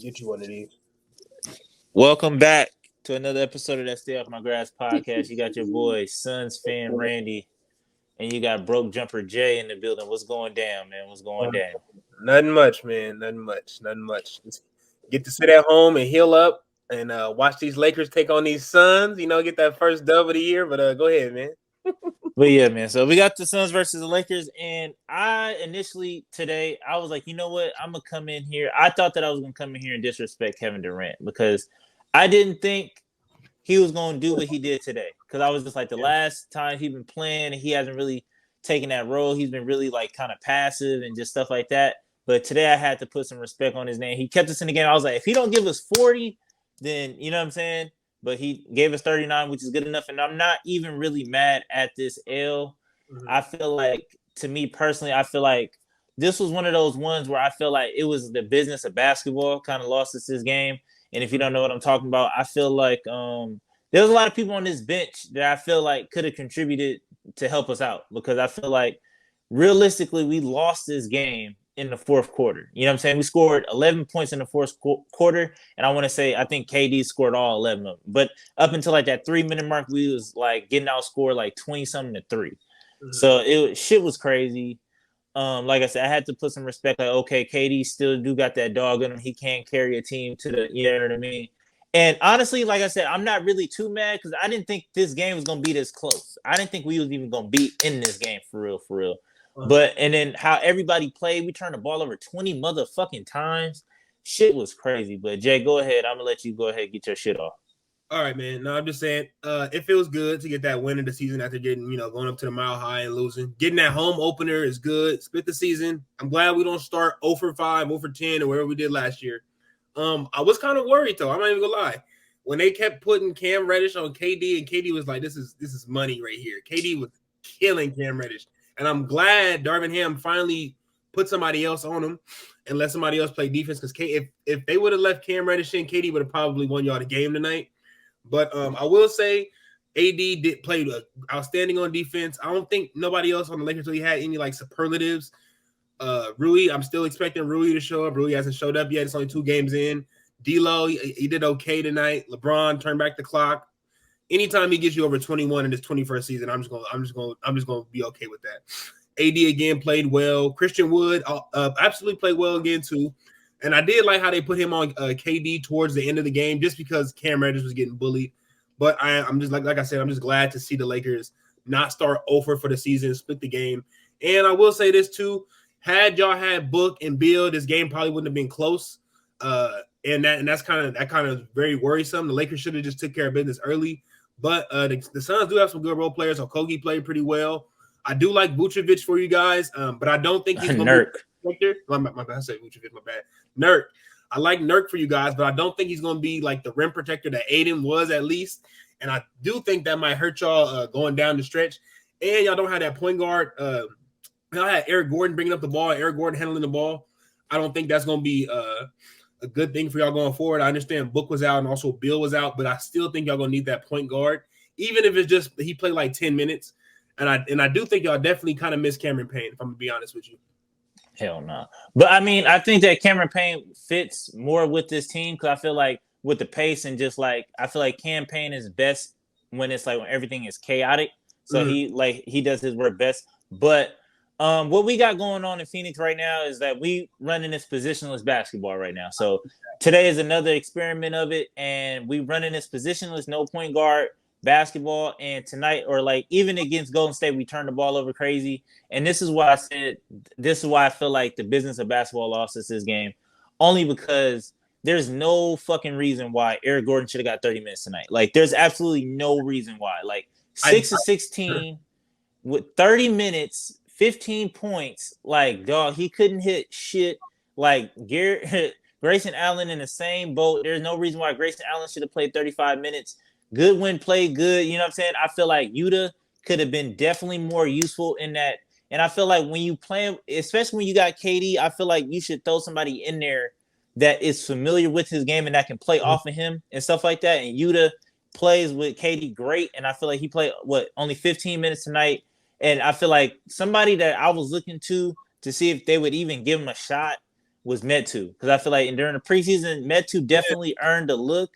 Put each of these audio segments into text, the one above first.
Get you one of these. Welcome back to another episode of that Stay Off My Grass podcast. You got your boy Suns fan Randy, and you got Broke Jumper Jay in the building. What's going down, man? What's going down? Nothing much, man. Nothing much. Just get to sit at home and heal up and watch these Lakers take on these Suns. Get that first dub of the year. But go ahead, man. But yeah, man. So we got the Suns versus the Lakers, and I initially today I was like, you know what? I'm gonna come in here. I thought that I was gonna come in here and disrespect Kevin Durant because I didn't think he was gonna do what he did today. Because I was just like, the last time he's been playing, he hasn't really taken that role. He's been really like kind of passive and just stuff like that. But today I had to put some respect on his name. He kept us in the game. I was like, if he don't give us 40, then you know what I'm saying? But he gave us 39, which is good enough. And I'm not even really mad at this L. Mhm. I feel like, to me personally, I feel like this was one of those ones where I feel like it was the business of basketball kind of lost us this game. And if you don't know what I'm talking about, I feel like there was a lot of people on this bench that I feel like could have contributed to help us out because I feel like realistically we lost this game in the fourth quarter. You know what I'm saying? We scored 11 points in the fourth quarter, and I want to say I think KD scored all 11 of them. But up until like that 3-minute mark, we was like getting outscored like 20 something to 3. Mhm. So shit was crazy. Like I said, I had to put some respect. Like, okay, KD still do got that dog in him. He can carry a team to the, you know what I mean? And honestly, like I said, I'm not really too mad because I didn't think this game was gonna be this close. I didn't think we was even gonna be in this game for real, for real. But and then how everybody played, we turned the ball over 20 motherfucking times. Shit was crazy. But Jay, go ahead. I'm gonna let you go ahead and get your shit off. All right, man. No, I'm just saying, it feels good to get that win of the season after getting, going up to the Mile High and losing. Getting that home opener is good. Split the season. I'm glad we don't start 0 for 5, 0 for 10, or whatever we did last year. I was kind of worried though. I'm not even gonna lie. When they kept putting Cam Reddish on KD, and KD was like, "This is money right here." KD was killing Cam Reddish, and I'm glad Darvin Ham finally put somebody else on him and let somebody else play defense. Because if they would have left Cam Reddish in, KD would have probably won y'all the game tonight. But I will say, AD did play outstanding on defense. I don't think nobody else on the Lakers really had any like superlatives. Rui, I'm still expecting Rui to show up. Rui hasn't showed up yet. It's only 2 games in. D'Lo, he did okay tonight. LeBron turned back the clock. Anytime he gets you over 21 in his 21st season, I'm just gonna be okay with that. AD again played well. Christian Wood absolutely played well again too. And I did like how they put him on KD towards the end of the game, just because Cam Reddish was getting bullied. But I'm just like I said, I'm just glad to see the Lakers not start over for the season, split the game. And I will say this too: had y'all had Book and Beal, this game probably wouldn't have been close. And that's kind of very worrisome. The Lakers should have just took care of business early. But the Suns do have some good role players. Okogie played pretty well. I do like Vucevic for you guys, but I don't think he's going to be my bad. I said Vucevic, my bad. Nurk. I like Nurk for you guys, but I don't think he's going to be like the rim protector that Aiden was at least. And I do think that might hurt y'all going down the stretch. And y'all don't have that point guard. Y'all had Eric Gordon bringing up the ball, Eric Gordon handling the ball. I don't think that's going to be a good thing for y'all going forward. I understand Book was out and also Bill was out, but I still think y'all going to need that point guard, even if it's just he played like 10 minutes. And I do think y'all definitely kind of miss Cameron Payne, if I'm going to be honest with you. Hell no. But I mean, I think that Cameron Payne fits more with this team because I feel like with the pace and just like I feel like Cam Payne is best when it's like when everything is chaotic. So he does his work best. But what we got going on in Phoenix right now is that we running this positionless basketball right now. So today is another experiment of it, and we running this positionless, no point guard basketball. And tonight, or like even against Golden State, we turned the ball over crazy. And this is why I said this is why I feel like the business of basketball lost us this game, only because there's no fucking reason why Eric Gordon should have got 30 minutes tonight. Like, there's absolutely no reason why. Like 6 of 16 with 30 minutes, 15 points. Like, dog, he couldn't hit shit. Like Grayson Allen in the same boat. There's no reason why Grayson Allen should have played 35 minutes. Goodwin played good. You know what I'm saying? I feel like Yuta could have been definitely more useful in that. And I feel like when you play, especially when you got KD, I feel like you should throw somebody in there that is familiar with his game and that can play off of him and stuff like that. And Yuta plays with KD great. And I feel like he played, only 15 minutes tonight. And I feel like somebody that I was looking to see if they would even give him a shot was Metu, because I feel like during the preseason, Metu definitely earned a look,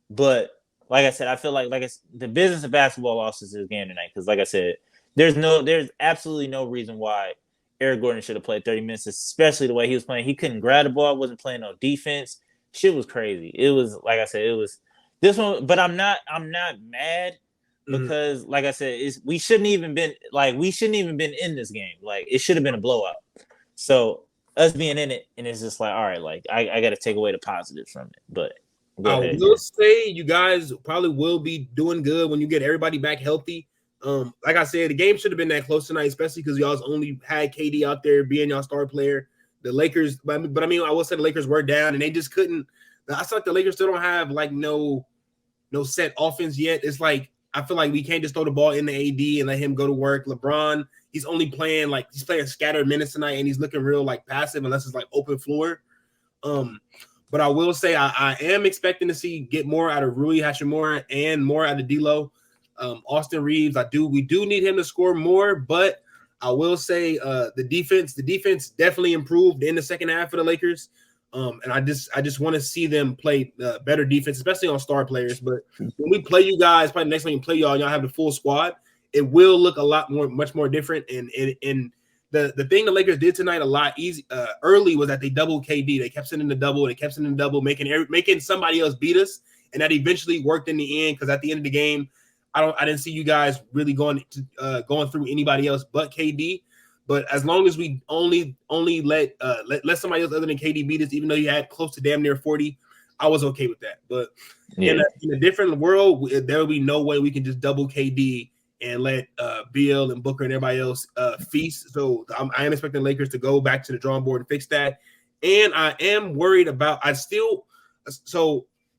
but like I said, I feel like the business of basketball lost this game tonight, because like I said, there's absolutely no reason why Eric Gordon should have played 30 minutes, especially the way he was playing. He couldn't grab the ball, wasn't playing no defense. Shit was crazy. It was, like I said, it was this one, but I'm not mad because, like I said, we shouldn't even been in this game. Like, it should have been a blowout. So us being in it, and it's just like, all right, like I got to take away the positives from it. But I will say you guys probably will be doing good when you get everybody back healthy. Like I said, the game should have been that close tonight, especially because y'all's only had KD out there being y'all star player. The Lakers, but I mean, I will say the Lakers were down and they just couldn't. I feel like the Lakers still don't have like no set offense yet. It's like I feel like we can't just throw the ball in the AD and let him go to work. LeBron, he's playing scattered minutes tonight, and he's looking real like passive unless it's like open floor. But I will say I am expecting to get more out of Rui Hachimura and more out of D'Lo. Austin Reeves, we do need him to score more, but I will say the defense definitely improved in the second half of the Lakers. And I just want to see them play better defense, especially on star players. But when we play you guys, probably next time we play y'all have the full squad, it will look much more different. And the thing the Lakers did tonight a lot early was that they doubled KD. They kept sending the double, making somebody else beat us, and that eventually worked in the end. Because at the end of the game, I didn't see you guys really going through anybody else but KD. But as long as we only let somebody else other than KD beat us, even though you had close to damn near 40, I was okay with that. But in a different world, there will be no way we can just double KD and let Beal and Booker and everybody else feast. So I am expecting the Lakers to go back to the drawing board and fix that. And I am worried about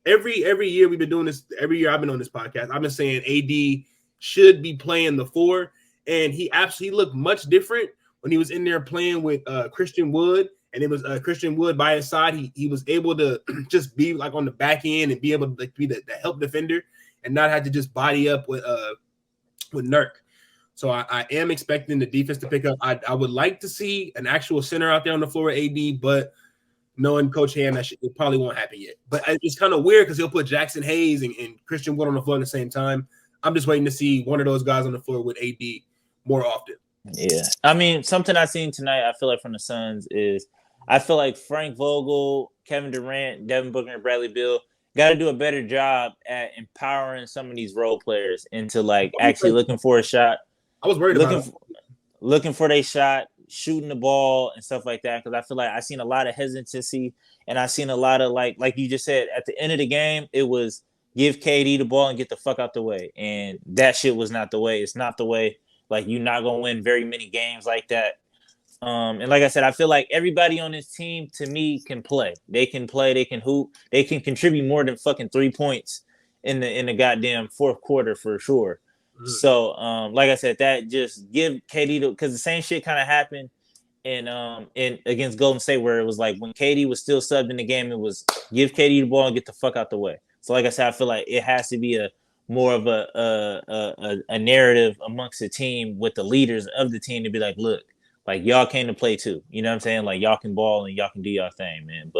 every year we've been doing this. Every year I've been on this podcast, I've been saying AD should be playing the 4. And he absolutely looked much different when he was in there playing with Christian Wood, and it was Christian Wood by his side. He was able to just be like on the back end and be able to be the help defender and not have to just body up with Nurk. So I am expecting the defense to pick up. I would like to see an actual center out there on the floor with AD, but knowing Coach Ham, it probably won't happen yet. But it's kind of weird because he'll put Jackson Hayes and Christian Wood on the floor at the same time. I'm just waiting to see one of those guys on the floor with AD more often. Yeah. I mean, something I seen tonight, I feel like from the Suns is I feel like Frank Vogel, Kevin Durant, Devin Booker, and Bradley Beal got to do a better job at empowering some of these role players into like actually looking for a shot. I was worried looking for their shot, shooting the ball and stuff like that. Because I feel like I seen a lot of hesitancy, and I seen a lot of like you just said at the end of the game, it was give KD the ball and get the fuck out the way, and that shit was not the way. It's not the way. Like, you're not gonna win very many games like that. And like I said, I feel like everybody on this team, to me, can play. They can play. They can hoop. They can contribute more than fucking 3 points in the goddamn fourth quarter for sure. Mm-hmm. So, like I said, that just give KD because the same shit kind of happened in against Golden State, where it was like when KD was still subbed in the game, it was give KD the ball and get the fuck out the way. So, like I said, I feel like it has to be more of a narrative amongst the team with the leaders of the team to be like, look, like y'all came to play too. You know what I'm saying? Like y'all can ball and y'all can do y'all thing, man.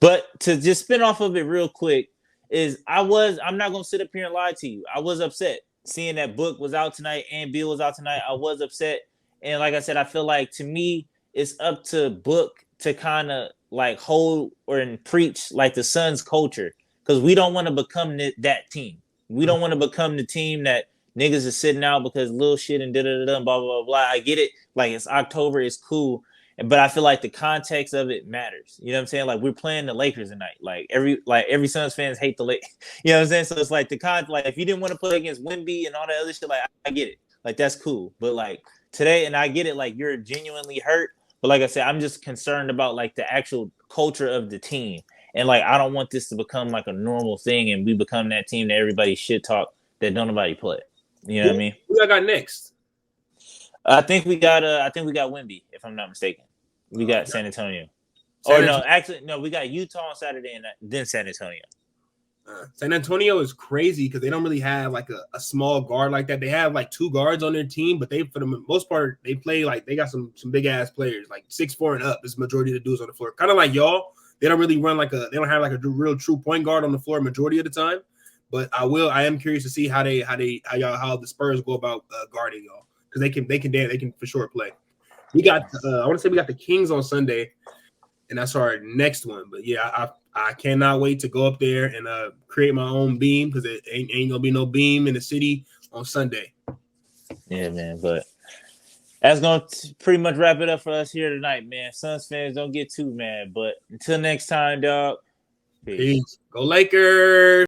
But to just spin off of it real quick is I'm not gonna sit up here and lie to you. I was upset seeing that Book was out tonight and Bill was out tonight. I was upset. And like I said, I feel like to me, it's up to Book to kind of like hold and preach like the Suns culture, because we don't want to become that team. We don't want to become the team that niggas is sitting out because little shit and da-da-da-da, blah, blah, blah, blah. I get it. Like, it's October. It's cool. But I feel like the context of it matters. You know what I'm saying? Like, we're playing the Lakers tonight. Like, every Suns fans hate the Lakers. You know what I'm saying? So it's like like, if you didn't want to play against Wemby and all that other shit, like, I get it. Like, that's cool. But, like, today, and I get it, like, you're genuinely hurt. But like I said, I'm just concerned about, like, the actual culture of the team. And, like, I don't want this to become, like, a normal thing and we become that team that everybody shit talk that don't nobody play. You know what I mean? Who I got next? I think we got Wemby, if I'm not mistaken. We got San Antonio. We got Utah on Saturday and then San Antonio. San Antonio is crazy because they don't really have like a small guard like that. They have like 2 guards on their team, but they for the most part they play like they got some big ass players like 6'4" and up. Is majority of the dudes on the floor. Kind of like y'all. They don't really run they don't have like a real true point guard on the floor majority of the time. But I am curious to see how the Spurs go about guarding y'all because they can for sure play. We got I want to say we got the Kings on Sunday, and that's our next one. But yeah, I cannot wait to go up there and create my own beam because it ain't gonna be no beam in the city on Sunday. Yeah, man. But that's gonna pretty much wrap it up for us here tonight, man. Suns fans, don't get too mad. But until next time, dog. Peace. Go Lakers.